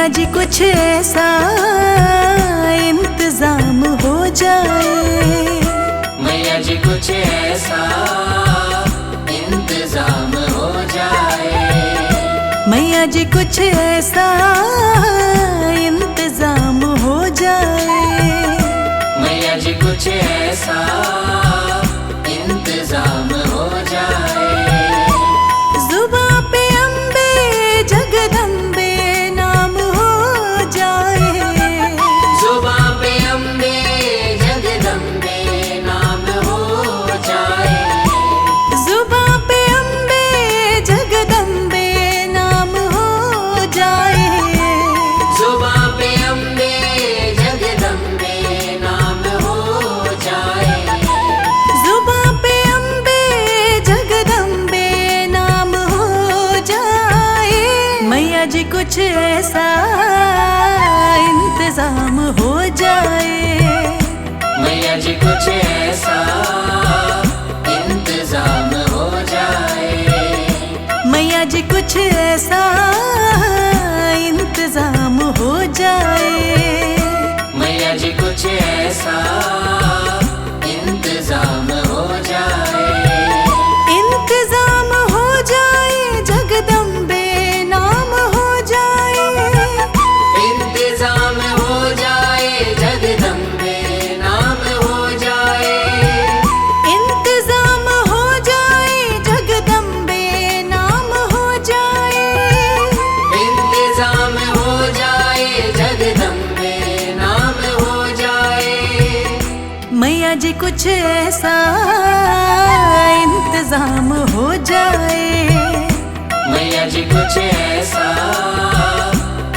मैया जी कुछ ऐसा इंतजाम हो जाए, मैया जी कुछ ऐसा इंतजाम हो जाए, मैया जी कुछ ऐसा इंतजाम हो जाए, मैया जी कुछ ऐसा इंतजाम हो जाए। जुबां पे अम्बे जगदम्बे नाम हो जाए, जुबां पे अम्बे जगदम्बे नाम हो जाए, जुबां पे अम्बे जगदम्बे नाम हो जाए, जुबां पे अम्बे जगदम्बे नाम हो जाए, जुबां पे अम्बे जगदम्बे नाम हो जाए। मैया जी कुछ ऐसा इंतजाम हो जाए, मैया जी कुछ ऐसा इंतजाम हो जाए, मैया जी कुछ ऐसा इंतजाम हो जाए, मैया जी कुछ ऐसा इंतजाम हो जाए, इंतजाम हो जाए जगदम्बे नाम हो जाए, इंतजाम हो जाए जगदम्बे नाम हो जाए, इंतजाम हो जाए जगदम्बे नाम हो जाए, इंतजाम हो जाए जगदम्बे नाम हो जाए, मैया जी कुछ ऐसा इंतजाम हो जाए, मैया जी कुछ ऐसा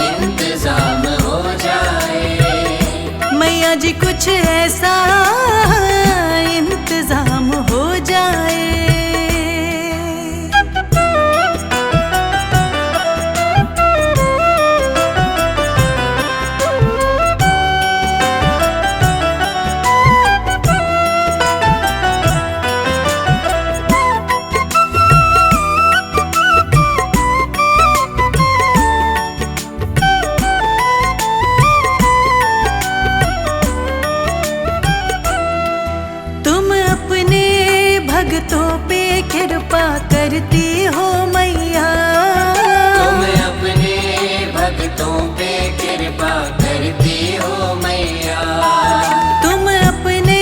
इंतजाम हो जाए, मैया जी कुछ ऐसा इंतजाम हो जाए। तुम अपने भक्तों पे कृपा करती हो मैया, तुम अपने भक्तों पे कृपा करती हो मैया, तुम अपने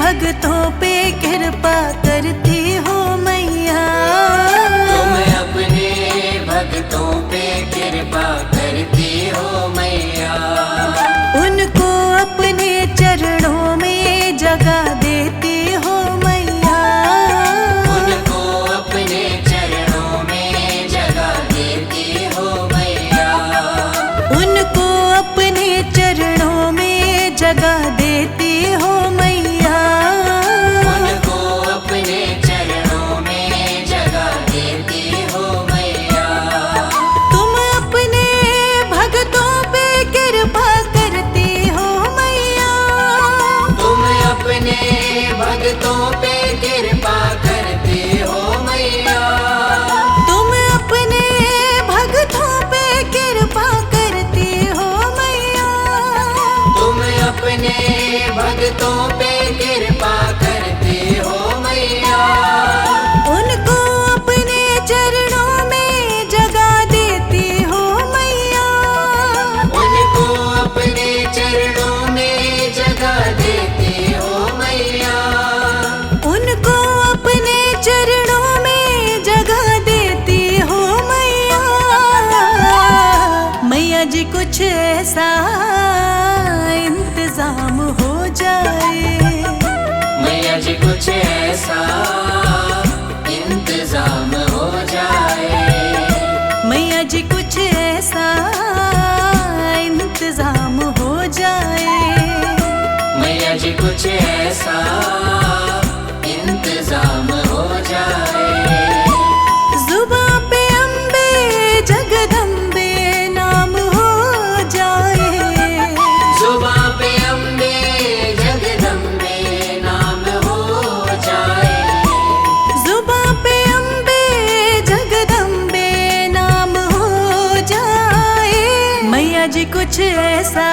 भक्तों पे कृपा करती हो मैया, तुम अपने भक्तों पे कृपा करती हो मैया, उनको अपने चरणों में जगह देती हो मैया, उनको अपने चरणों में जगह देती हो मैया, उनको अपने चरणों में जगह देती हो मैया, उनको अपने चरणों में जगह देती हो मैया, तुम अपने भक्तों पे कृपा करती हो मैया, तुम अपने भक्तों पे कृपा करती हो मैया, तुम अपने भक्तों पे कृपा करती हो मैया, तुम अपने भक्तों पे कृपा करती हो मैया, उनको अपने चरणों में जगह देती हो मैया, उनको अपने चरणों में जगह देती हो मैया, उनको अपने चरणों में जगह देती हो मैया। मैया जी कुछ ऐसा इंतजाम हो जाए, मैया जी कुछ ऐसा इंतजाम हो जाए, मैया जी कुछ ऐसा इंतजाम हो जाए, मैया जी कुछ ऐसा इंतजाम हो जाए, जुबां पे अम्बे जगदम्बे नाम हो जाए, जुबां पे अम्बे जगदम्बे नाम हो जाए, जुबां पे अम्बे जगदम्बे नाम हो जाए। मैया ऐसा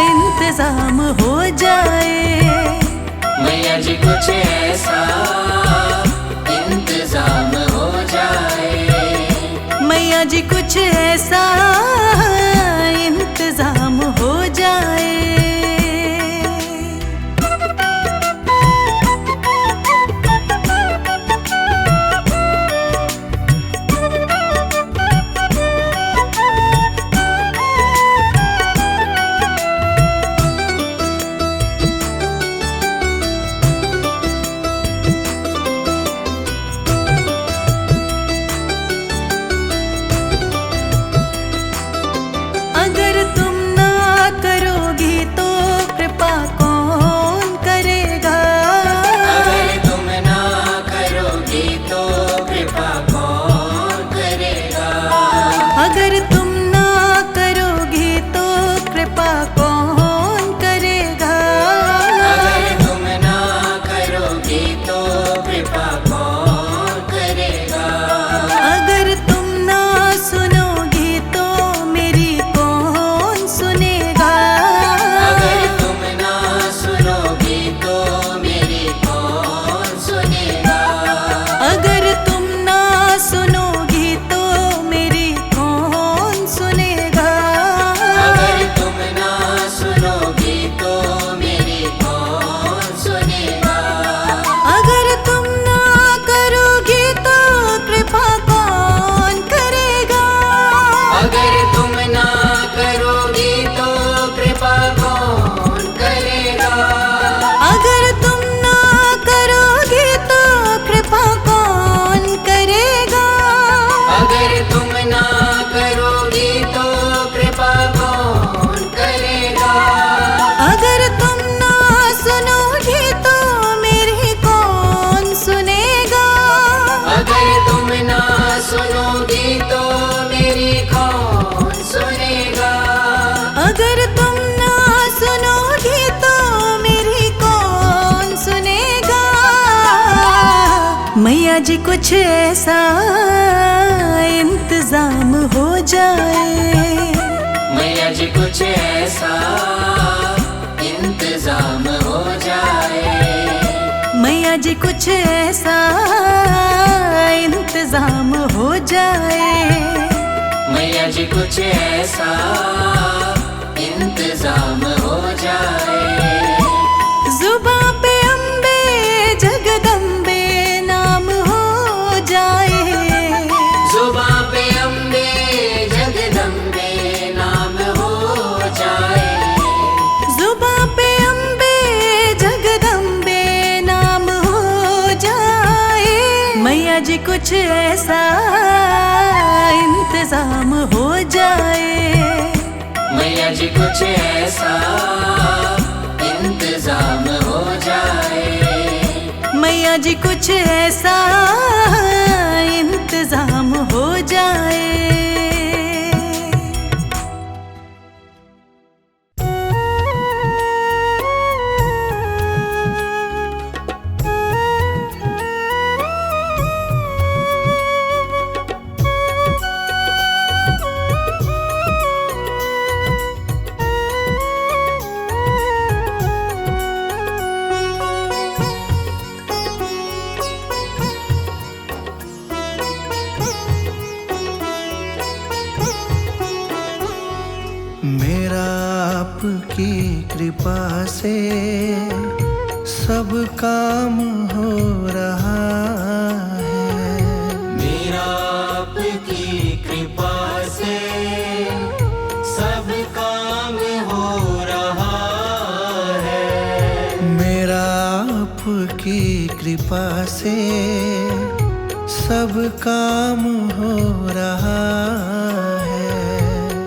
इंतजाम हो जाए। मैया जी कुछ ऐसा इंतजाम हो जाए। मैया जी कुछ ऐसा इंतजाम हो जाए। अगर तुम ना करोगी तो कृपा कौन करेगा। अगर तुम ना करोगी तो कृपा कौन करेगा। अगर तुम ना करोगी तो कृपा कौन करेगा। अगर तुम ना करोगी तो कृपा कौन करेगा। अगर तुम ना सुनोगी तो मेरी कौन सुनेगा। अगर तुम ना सुनोगी तो मेरी कौन सुनेगा। अगर तुम ना सुनोगी तो मेरी कौन सुनेगा। अगर तुम ना सुनोगी तो मेरी कौन सुनेगा। अगर तुम ना करोगी तो कृपा कौन करेगा। अगर तुम ना करोगी तो कृपा कौन करेगा। अगर तुम ना करोगी तो कृपा कौन करेगा। अगर तुम ना करोगी तो कृपा कौन करेगा। अगर तुम ना सुनोगी तो मेरी कौन सुनेगा। अगर तुम ना सुनोगी तो मेरी कौन सुनेगा। अगर तुम ना सुनोगी तो मेरी कौन सुनेगा। मैया जी कुछ ऐसा इंतजाम हो जाए। मैया जी कुछ ऐसा इंतजाम हो जाए। मैया जी कुछ ऐसा इंतजाम हो जाए। मैया जी कुछ ऐसा इंतजाम हो जाए। जुबां पे अम्बे जगदम्बे नाम हो जाए। जुबां पे अम्बे जगदम्बे नाम हो जाए। जुबां पे अम्बे जगदम्बे नाम हो जाए। मैया जी कुछ ऐसा इंतजाम हो जाए। मैया जी कुछ ऐसा इंतजाम हो जाए। मैया जी कुछ ऐसा इंतजाम हो जाए। मेरा आपकी कृपा से सब काम हो रहा है। मेरा आपकी कृपा से सब काम हो रहा है। मेरा आपकी कृपा से सब काम हो रहा है।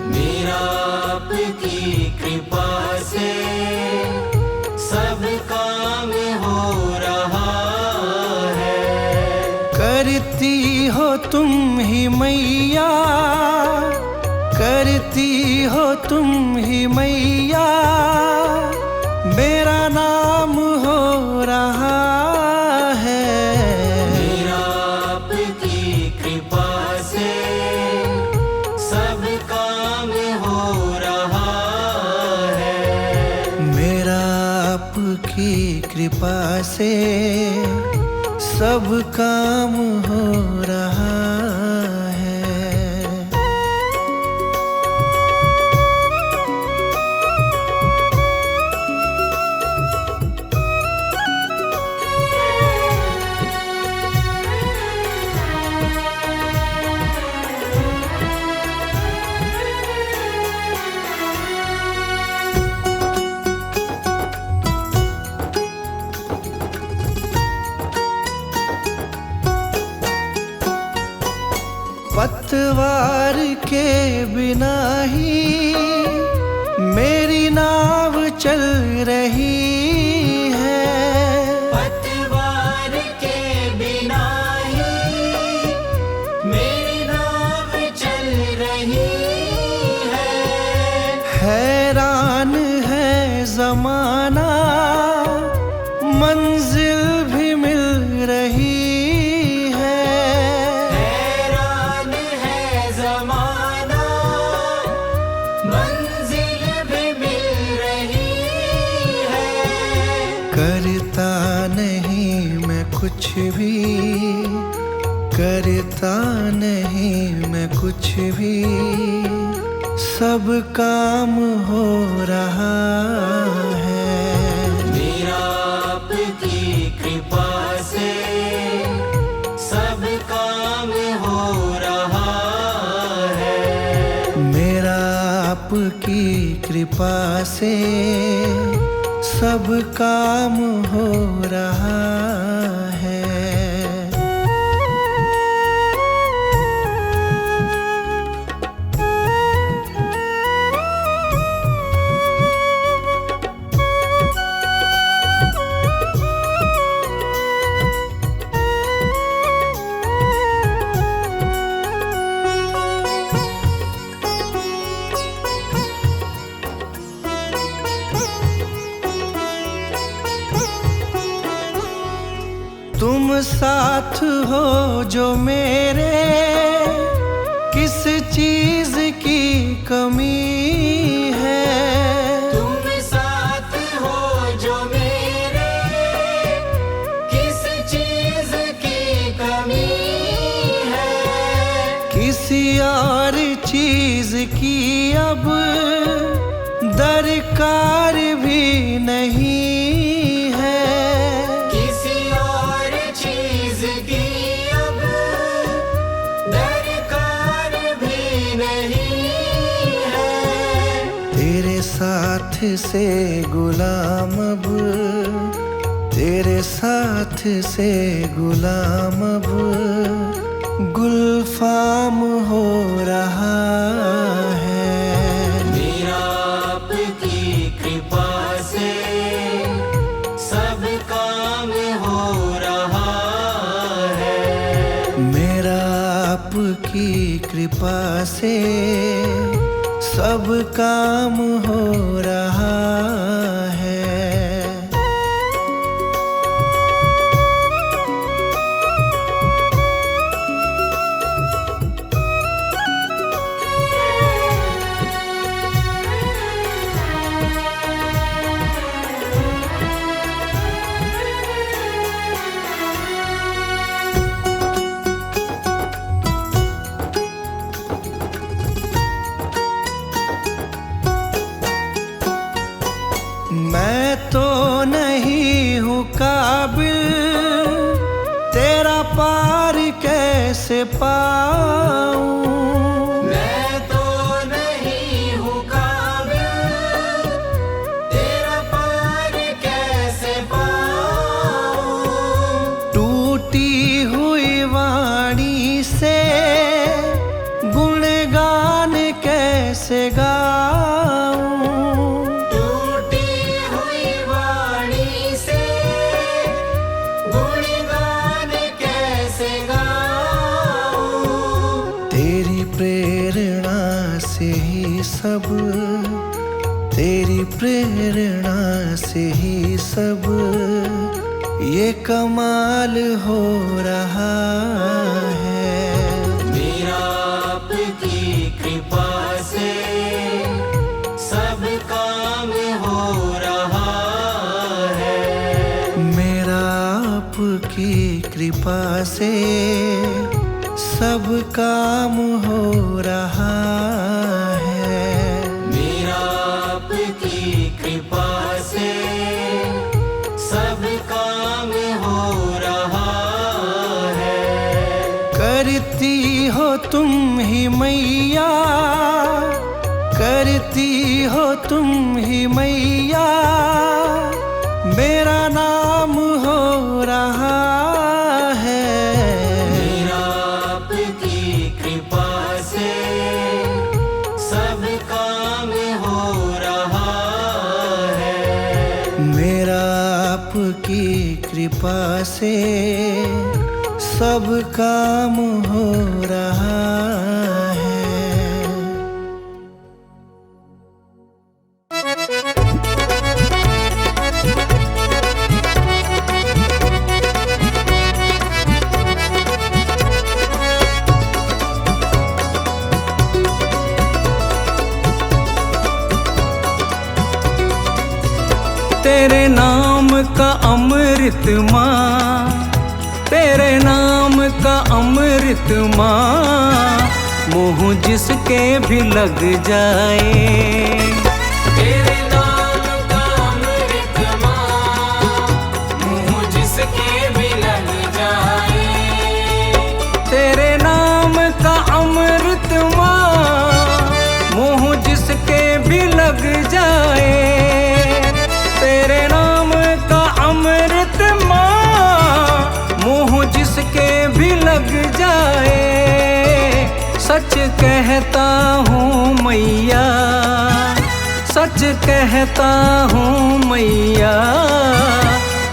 मेरा आपकी कृपा से सब काम हो रहा है। करती हो तुम ही मैया, करती हो तुम ही मैया, मेरा नाम हो रहा है। मेरा आपकी कृपा से सब काम हो आपकी कृपा से सब काम हो रहा है। पतवार के बिना ही मेरी नाव चल रही है। पतवार के बिना ही मेरी नाव चल रही है। हैरान है जमाना मंजिल भी मिल रही है। हैरान है जमाना मंजिल भी मिल रही है। करता नहीं मैं कुछ भी, करता नहीं मैं कुछ भी, सब काम हो रहा है। मेरा आपकी कृपा से सब काम हो रहा है। मेरा आपकी कृपा से सब काम हो रहा है। तुम साथ हो जो मेरे, किस चीज की कमी है। तुम साथ हो जो मेरे, किस चीज की कमी है। किसी और चीज की अब दरकार भी नहीं है। किसी और चीज की अब दरकार भी नहीं है। तेरे साथ से गुलाम अब, तेरे साथ से गुलाम अब गुलफाम हो रहा है। मेरा आपकी कृपा से सब काम हो रहा है। मेरा आपकी कृपा से सब काम हो रहा है। मैं तो नहीं हूँ काबिल, तेरा पार कैसे पाऊं। मैं तो नहीं हूँ काबिल, तेरा पार कैसे पाऊं। टूटी हुई वाणी से गुणगान कैसे गाऊं। प्रेरणा से ही सब, तेरी प्रेरणा से ही सब ये कमाल हो रहा है। मेरा आपकी कृपा से सब काम हो रहा है। की कृपा से सब काम हो रहा है। मेरा आपकी कृपा से सब काम हो रहा है। करती हो तुम ही मैया, करती हो तुम ही मैया, मेरा नाम हो रहा है। मेरा आपकी कृपा से सब काम हो रहा है। मेरा आपकी कृपा से सब काम हो रहा है। तेरे नाम का अमृत माँ, तेरे नाम का अमृत माँ, मुँह जिसके भी लग जाए। तेरे नाम का अमृत माँ, मुँह जिसके भी लग जाए। तेरे नाम का अमृत माँ, मुँह जिसके भी लग जाए। तेरे नाम का अमृत माँ, मुँह जिसके भी लग जाए। सच कहता हूँ मैया, सच कहता हूँ मैया,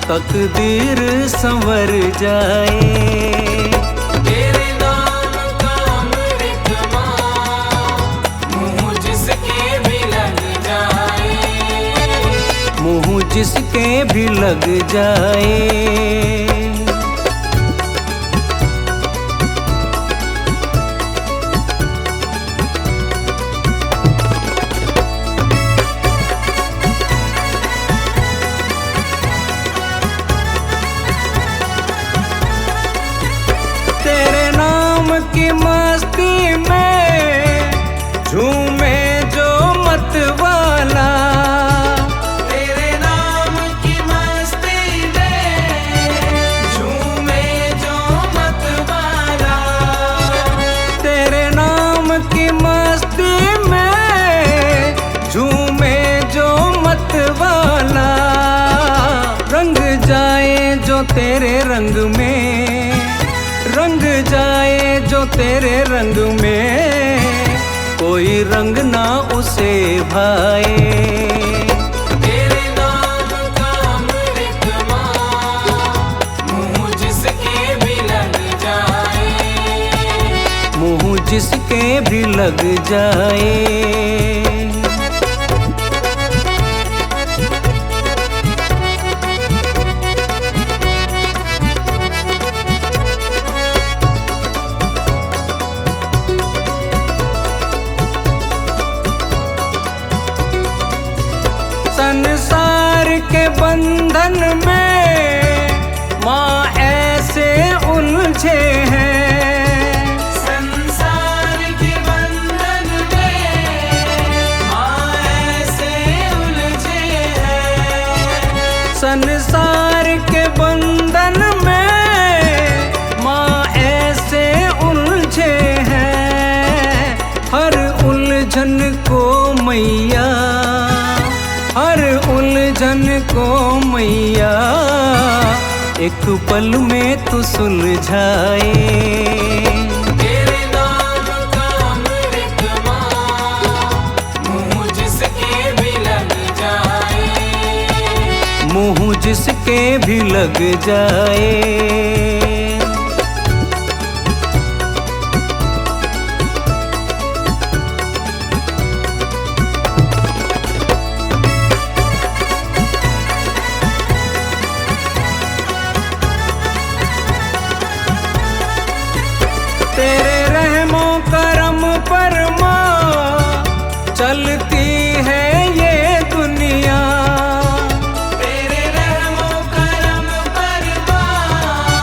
तकदीर संवर जाए। तेरे नाम का अमृत माँ, मुँह जिसके भी लग जाए। मुँह जिसके भी लग जाए। तेरे नाम की मस्ती में झूमे जो मत वाला, तेरे नाम की मस्ती में झूमे जो मत वाला। तेरे नाम की मस्ती में झूमे जो मत वाला। रंग जाए जो तेरे रंग में, रंग जाए जो तेरे रंग में, कोई रंग ना उसे भाए। तेरे नाम का अमृत माँ, मुँह जिसके भी लग जाए। मुँह जिसके भी लग जाए। संसार के बंधन में माँ ऐसे उलझे हैं। संसार के बंधन में माँ ऐसे उलझे हैं। संसार के बंधन में माँ ऐसे उलझे हैं। हर उलझन को मैया, हर उलझन को मैया, एक पल में तू सुलझाए। तेरे नाम का अमृत माँ, मुँह जिसके भी लग जाए। मुँह जिसके भी लग जाए। तेरे रहमो करम पर माँ चलती है ये दुनिया। तेरे रहमो करम पर माँ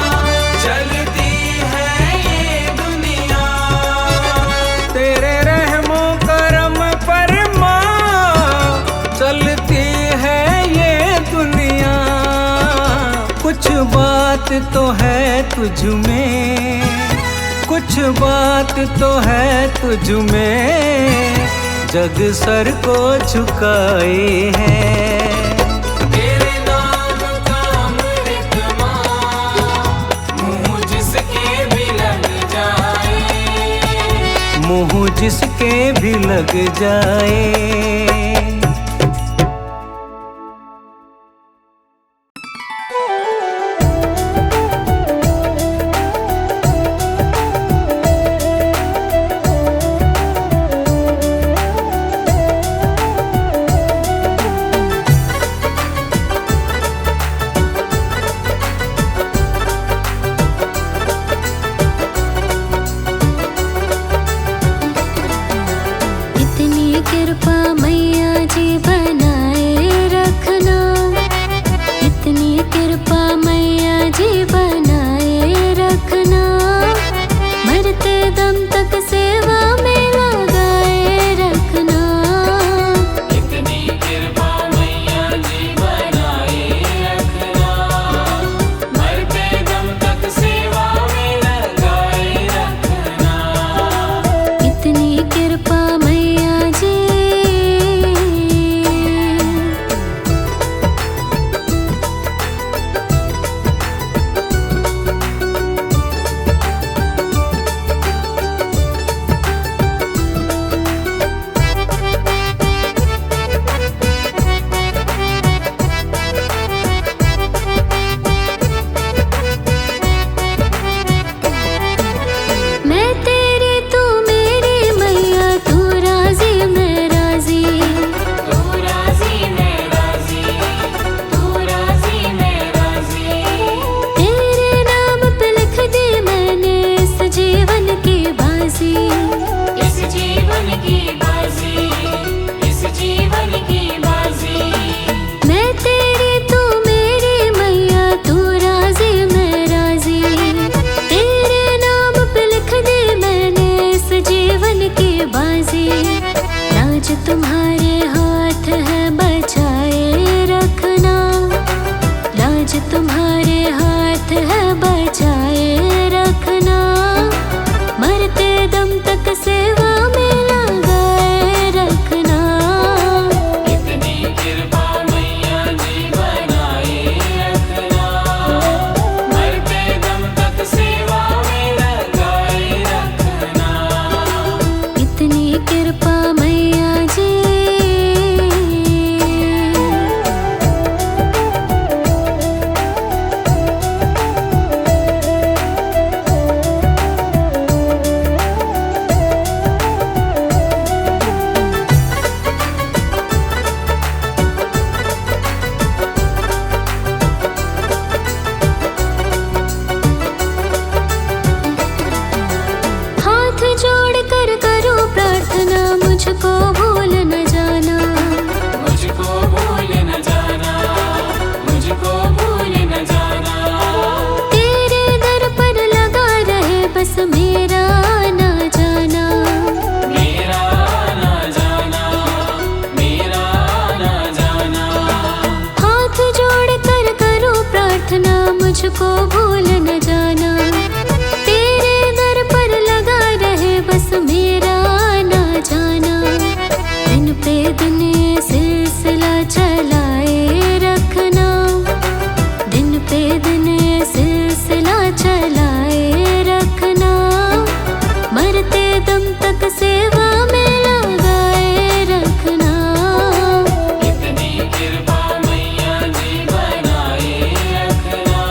बात तो है तुझ में, कुछ बात तो है तुझ में, जग सर को झुकाए हैं। तेरे नाम का अमृत मुँह जिसके भी लग जाए, मुँह जिसके भी लग जाए। मुझको भूल न जाना, तेरे दर पर लगा रहे बस मेरा ना जाना। दिन पे दिन ये सिलसिला चलाए रखना, दिन पे दिन ये सिलसिला चलाए रखना। मरते दम तक सेवा में लगाए रखना। इतनी कृपा मैया जी बनाए रखना,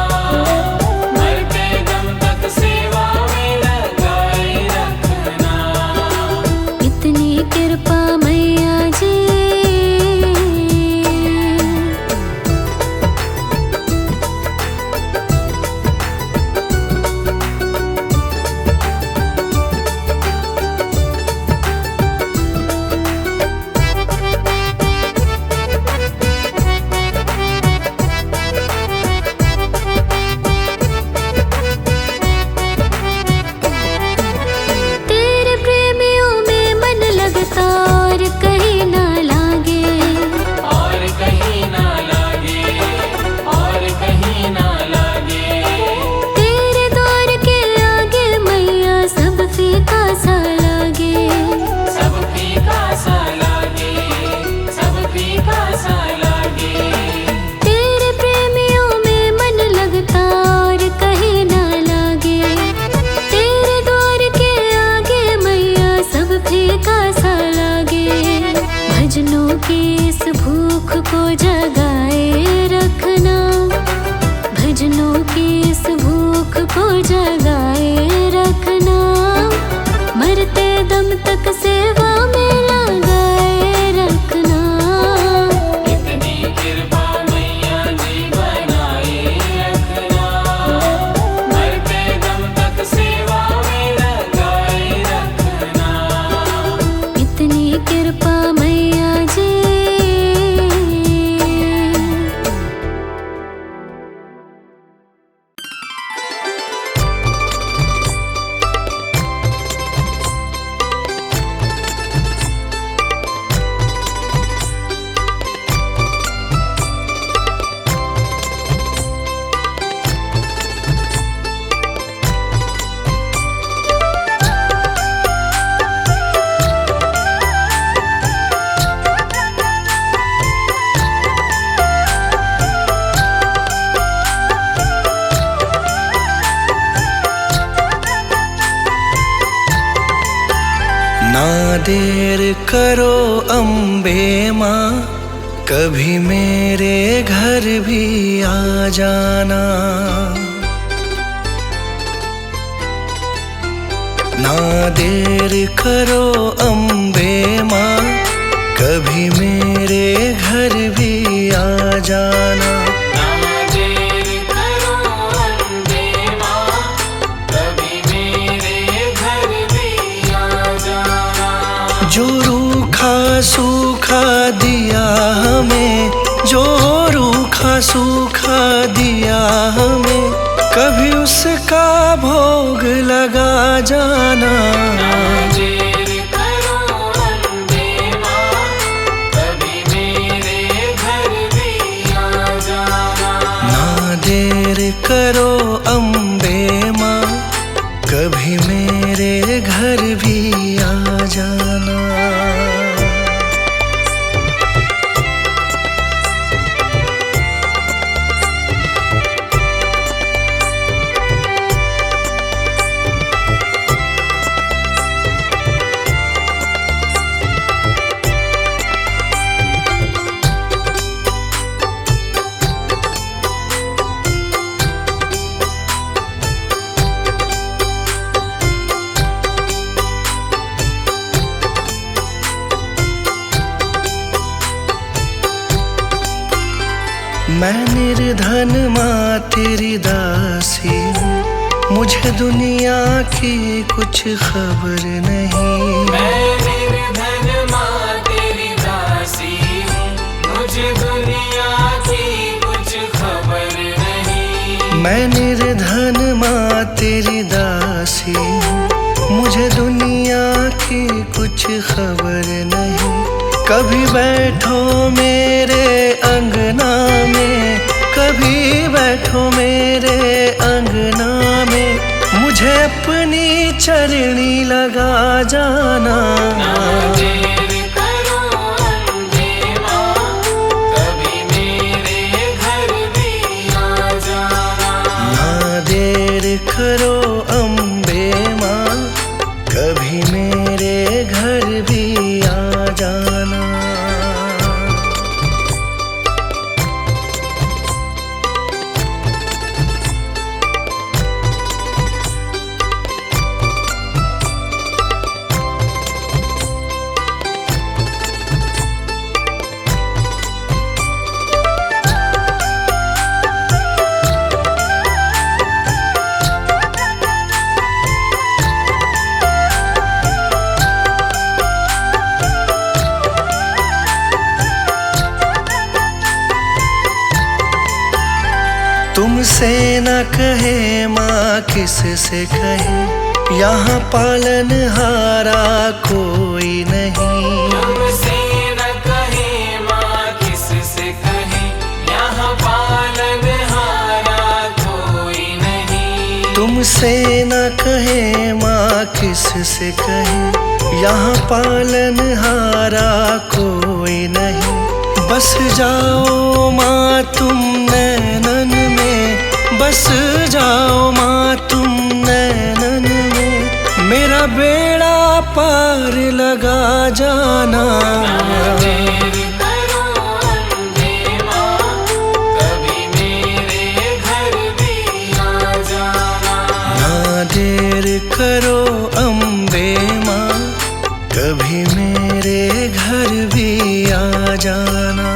देर करो अम्बे माँ, कभी मेरे घर भी आ जाना। ना देर करो अम्बे माँ, कभी मेरे घर भी आ जाना। जो रूखा सूखा दिया हमें, जो रूखा सूखा दिया हमें, कभी उसका भोग लगा जाना। ना देर करो अम्बे माँ, कभी मेरे घर भी आ जाना। ना देर करो अम्बे माँ, कभी मेरे घर भी आ जाना। मैं निर्धन माँ तेरी दासी हूँ, मुझे दुनिया की कुछ खबर नहीं। मैं निर्धन माँ तेरी दासी हूँ, मुझे दुनिया की कुछ खबर नहीं। मैं निर्धन माँ तेरी दासी हूँ, मुझे दुनिया की कुछ खबर नहीं। कभी बैठो मेरे अंगना में, कभी बैठो मेरे अंगना में, मुझे अपनी चरनी लगा जाना। ना देर करो अम्बे माँ, कभी मेरे घर भी आ जाना। ना देर करो अम्बे माँ, कभी मेरे घर भी आ जाना। तुमसे न कहे माँ किससे कहे, यहाँ पालनहारा कोई नहीं। तुमसे न कहे माँ किससे कहे, यहाँ पालनहारा कोई नहीं। तुमसे न कहे माँ किससे कहे, यहाँ पालनहारा कोई नहीं। बस जाओ माँ तुम नैनन में, बस जाओ माँ तुम नैनन में, मेरा बेड़ा पार लगा जाना। ना देर करो अम्बे माँ, कभी मेरे घर भी आ जाना। ना देर करो अम्बे माँ, कभी मेरे घर भी आ जाना।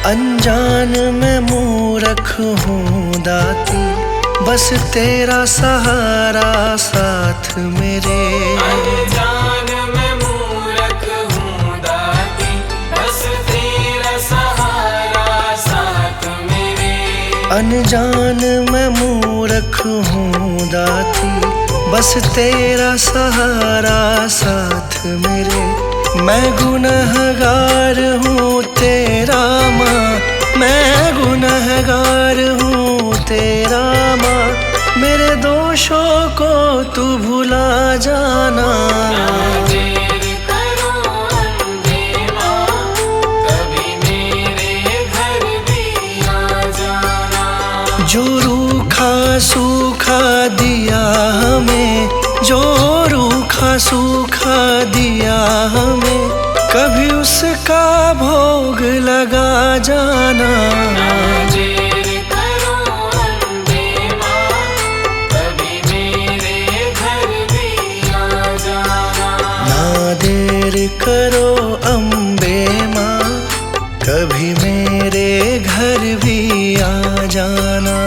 अनजान मैं मूर्ख हूँ दाती, बस तेरा सहारा साथ मेरे। अनजान मैं मूर्ख हूँ दाती, बस तेरा सहारा साथ मेरे। अनजान मैं मूर्ख हूँ दाती, बस तेरा सहारा साथ मेरे। मैं गुनहगार हूँ तेरा माँ, मैं गुनहगार हूँ तेरा माँ। मेरे दोषों को तू भुला जाना। देर करो अम्बे माँ, कभी मेरे घर भी आ जाना। जो रूखा सूखा दिया हमें, जो रूखा सूखा दिया हमें, कभी उसका भोग लगा जाना। देर करो अम्बे माँ, कभी मेरे घर भी आ जाना। ना देर करो अम्बे माँ, कभी मेरे घर भी आ जाना।